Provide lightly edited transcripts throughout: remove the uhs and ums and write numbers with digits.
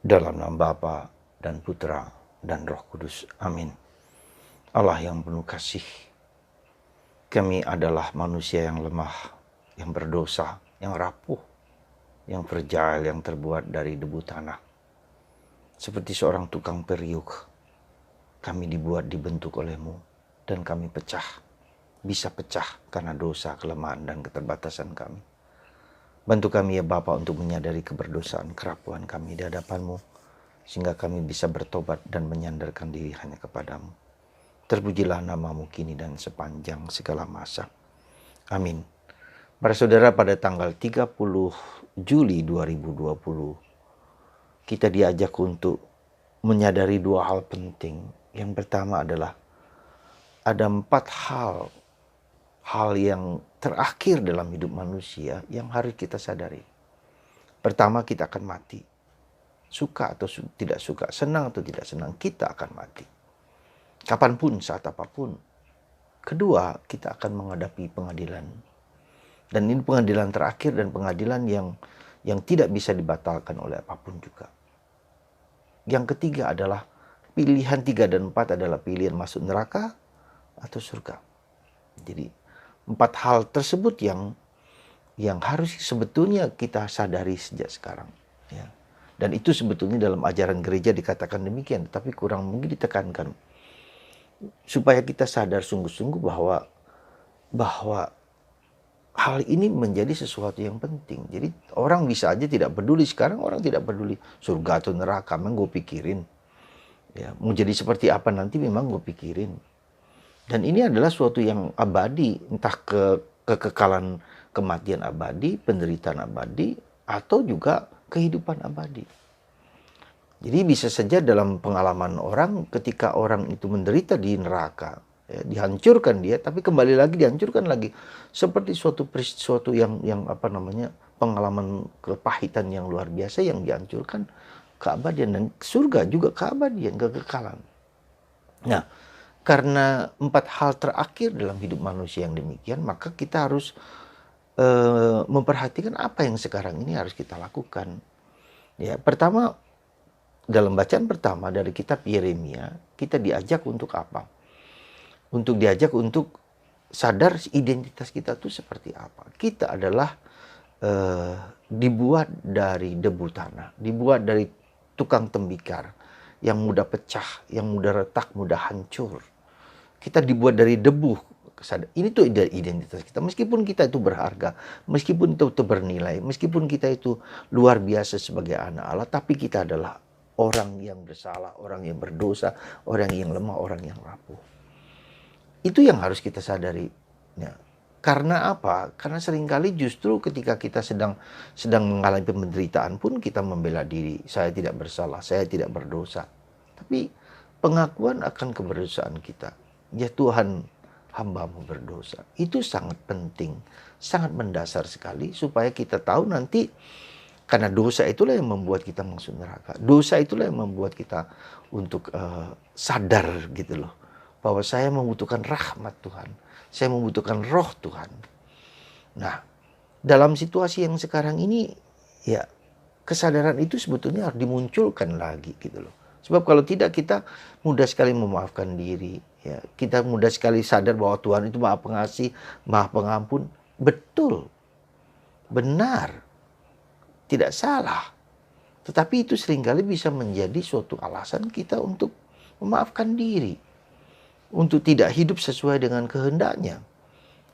Dalam nama Bapa dan Putra dan Roh Kudus. Amin. Allah yang penuh kasih, kami adalah manusia yang lemah, yang berdosa, yang rapuh, yang fragile, yang terbuat dari debu tanah. Seperti seorang tukang periuk, kami dibentuk oleh-Mu, dan kami bisa pecah karena dosa, kelemahan, dan keterbatasan kami. Bantu kami ya Bapa untuk menyadari keberdosaan, kerapuhan kami di hadapan-Mu, sehingga kami bisa bertobat dan menyandarkan diri hanya kepadamu. Terpujilah nama-Mu kini dan sepanjang segala masa. Amin. Para saudara, pada tanggal 30 Juli 2020, kita diajak untuk menyadari dua hal penting. Yang pertama adalah ada 4 hal yang terakhir dalam hidup manusia yang harus kita sadari. Pertama, kita akan mati. Suka atau tidak suka, senang atau tidak senang, kita akan mati. Kapanpun, saat apapun. Kedua, kita akan menghadapi pengadilan. Dan ini pengadilan terakhir dan pengadilan yang tidak bisa dibatalkan oleh apapun juga. Yang ketiga adalah pilihan 3 dan 4 adalah pilihan masuk neraka atau surga. Jadi 4 hal tersebut yang harus sebetulnya kita sadari sejak sekarang. Ya. Dan itu sebetulnya dalam ajaran gereja dikatakan demikian, tapi kurang mungkin ditekankan. Supaya kita sadar sungguh-sungguh bahwa hal ini menjadi sesuatu yang penting. Jadi orang bisa aja tidak peduli, sekarang orang tidak peduli surga atau neraka, memang gue pikirin. Ya, mau jadi seperti apa nanti memang gue pikirin. Dan ini adalah suatu yang abadi, entah kekekalan kematian abadi, penderitaan abadi, atau juga kehidupan abadi. Jadi bisa saja dalam pengalaman orang, ketika orang itu menderita di neraka, ya, dihancurkan dia, tapi kembali lagi dihancurkan lagi. Seperti suatu yang pengalaman kepahitan yang luar biasa yang dihancurkan keabadian, dan surga juga keabadian, kekekalan. Nah, karena 4 hal terakhir dalam hidup manusia yang demikian, maka kita harus memperhatikan apa yang sekarang ini harus kita lakukan. Ya, pertama, dalam bacaan pertama dari kitab Yeremia, kita diajak untuk apa? Untuk diajak untuk sadar identitas kita itu seperti apa. Kita adalah dibuat dari debu tanah, dibuat dari tukang tembikar, yang mudah pecah, yang mudah retak, mudah hancur. Kita dibuat dari debu. Ini tuh identitas kita. Meskipun kita itu berharga, meskipun itu bernilai, meskipun kita itu luar biasa sebagai anak Allah, tapi kita adalah orang yang bersalah, orang yang berdosa, orang yang lemah, orang yang rapuh. Itu yang harus kita sadari. Ya. Karena apa? Karena seringkali justru ketika kita sedang mengalami penderitaan pun kita membela diri. Saya tidak bersalah, saya tidak berdosa. Tapi pengakuan akan keberdosaan kita. Ya Tuhan, hamba-Mu berdosa. Itu sangat penting, sangat mendasar sekali supaya kita tahu nanti, karena dosa itulah yang membuat kita masuk neraka. Dosa itulah yang membuat kita untuk sadar gitu loh, bahwa saya membutuhkan rahmat Tuhan, saya membutuhkan roh Tuhan. Nah, dalam situasi yang sekarang ini, ya kesadaran itu sebetulnya harus dimunculkan lagi gitu loh. Sebab kalau tidak, kita mudah sekali memaafkan diri. Ya, kita mudah sekali sadar bahwa Tuhan itu Maha Pengasih, Maha Pengampun. Betul, benar, tidak salah. Tetapi itu seringkali bisa menjadi suatu alasan kita untuk memaafkan diri, untuk tidak hidup sesuai dengan kehendaknya.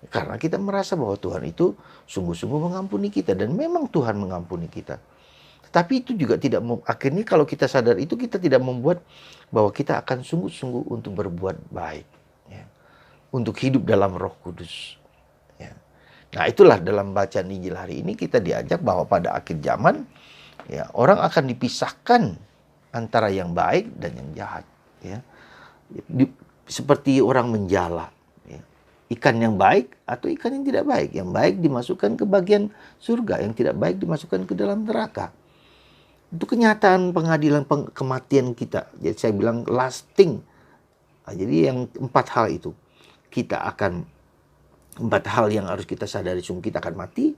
Karena kita merasa bahwa Tuhan itu sungguh-sungguh mengampuni kita, dan memang Tuhan mengampuni kita. Tapi itu juga tidak, akhirnya kalau kita sadar itu, kita tidak membuat bahwa kita akan sungguh-sungguh untuk berbuat baik, ya, untuk hidup dalam Roh Kudus. Ya. Nah, itulah dalam bacaan Injil hari ini kita diajak bahwa pada akhir zaman, ya, orang akan dipisahkan antara yang baik dan yang jahat. Ya. Seperti orang menjala. Ya. Ikan yang baik atau ikan yang tidak baik. Yang baik dimasukkan ke bagian surga, yang tidak baik dimasukkan ke dalam neraka. Itu kenyataan pengadilan kematian kita. Jadi saya bilang lasting. Nah, jadi yang 4 hal itu, 4 hal yang harus kita sadari, sungguh kita akan mati.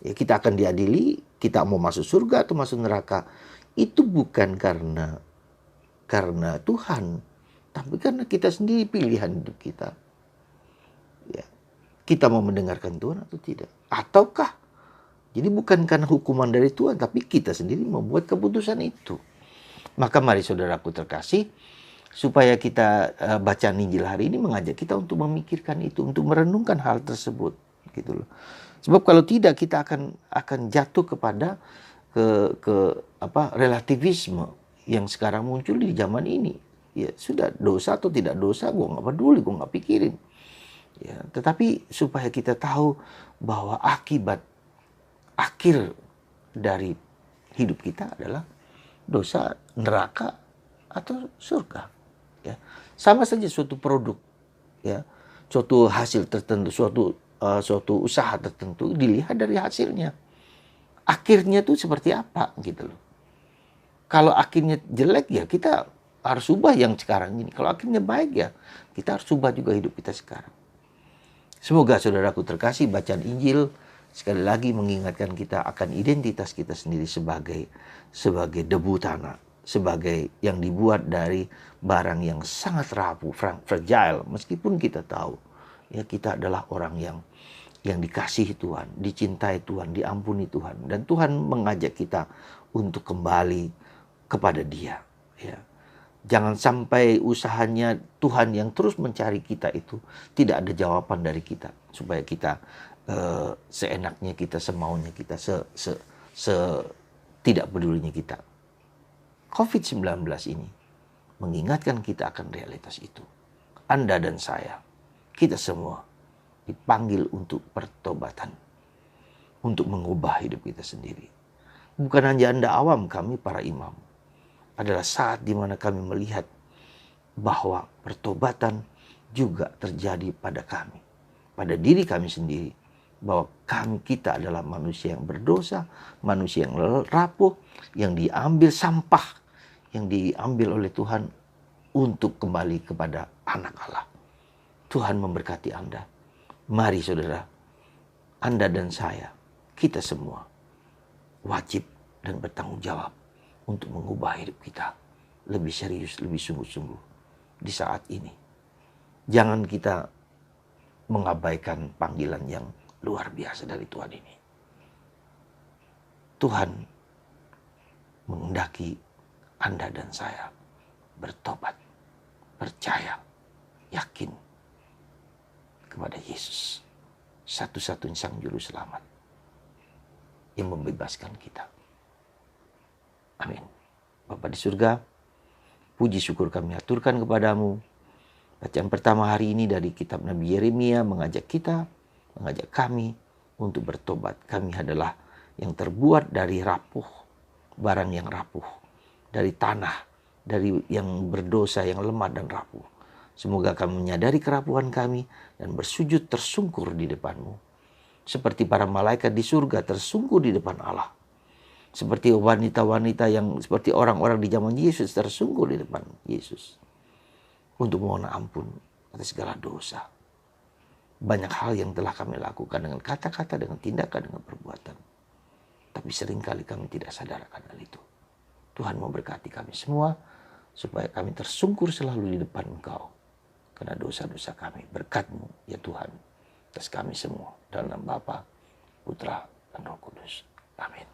Ya, kita akan diadili, kita mau masuk surga atau masuk neraka. Itu bukan karena Tuhan, tapi karena kita sendiri pilihan hidup kita. Ya, kita mau mendengarkan Tuhan atau tidak. Ataukah, jadi bukan karena hukuman dari Tuhan, tapi kita sendiri membuat keputusan itu. Maka mari saudaraku terkasih, supaya kita bacaan Injil hari ini mengajak kita untuk memikirkan itu, untuk merenungkan hal tersebut, gitu loh. Sebab kalau tidak kita akan jatuh kepada relativisme yang sekarang muncul di zaman ini. Ya sudah, dosa atau tidak dosa, gue nggak peduli, gue nggak pikirin. Ya, tetapi supaya kita tahu bahwa akibat akhir dari hidup kita adalah dosa, neraka, atau surga. Ya, sama saja suatu produk, ya, suatu hasil tertentu, suatu usaha tertentu dilihat dari hasilnya. Akhirnya tuh seperti apa gitu loh. Kalau akhirnya jelek ya kita harus ubah yang sekarang ini. Kalau akhirnya baik ya kita harus ubah juga hidup kita sekarang. Semoga saudaraku terkasih, bacaan Injil sekali lagi mengingatkan kita akan identitas kita sendiri sebagai debu tanah, sebagai yang dibuat dari barang yang sangat rapuh, fragile. Meskipun kita tahu ya kita adalah orang yang dikasihi Tuhan, dicintai Tuhan, diampuni Tuhan, dan Tuhan mengajak kita untuk kembali kepada Dia. Ya. Jangan sampai usahanya Tuhan yang terus mencari kita itu tidak ada jawaban dari kita, supaya kita seenaknya kita, semaunya kita, tidak pedulinya kita. COVID-19 ini mengingatkan kita akan realitas itu. Anda dan saya, kita semua dipanggil untuk pertobatan, untuk mengubah hidup kita sendiri. Bukan hanya Anda awam, kami para imam. Adalah saat di mana kami melihat bahwa pertobatan juga terjadi pada kami, pada diri kami sendiri, bahwa kita adalah manusia yang berdosa, manusia yang rapuh, yang diambil sampah, yang diambil oleh Tuhan untuk kembali kepada anak Allah. Tuhan memberkati Anda. Mari saudara, Anda dan saya, kita semua wajib dan bertanggung jawab untuk mengubah hidup kita lebih serius, lebih sungguh-sungguh di saat ini. Jangan kita mengabaikan panggilan yang luar biasa dari Tuhan ini. Tuhan menghendaki Anda dan saya bertobat, percaya, yakin kepada Yesus, satu-satunya Sang Juru Selamat yang membebaskan kita. Amin. Bapa di surga, puji syukur kami aturkan kepadamu. Bacaan pertama hari ini dari kitab Nabi Yeremia mengajak kami untuk bertobat. Kami adalah yang terbuat dari rapuh, barang yang rapuh, dari tanah, dari yang berdosa, yang lemah dan rapuh. Semoga kami menyadari kerapuhan kami dan bersujud tersungkur di depan-Mu. Seperti para malaikat di surga tersungkur di depan Allah. Seperti wanita-wanita yang seperti orang-orang di zaman Yesus tersungkur di depan Yesus untuk mohon ampun atas segala dosa. Banyak hal yang telah kami lakukan dengan kata-kata, dengan tindakan, dengan perbuatan. Tapi seringkali kami tidak sadar akan hal itu. Tuhan memberkati kami semua supaya kami tersungkur selalu di depan Engkau karena dosa-dosa kami. Berkat-Mu ya Tuhan atas kami semua, dalam nama Bapa, Putra, dan Roh Kudus. Amin.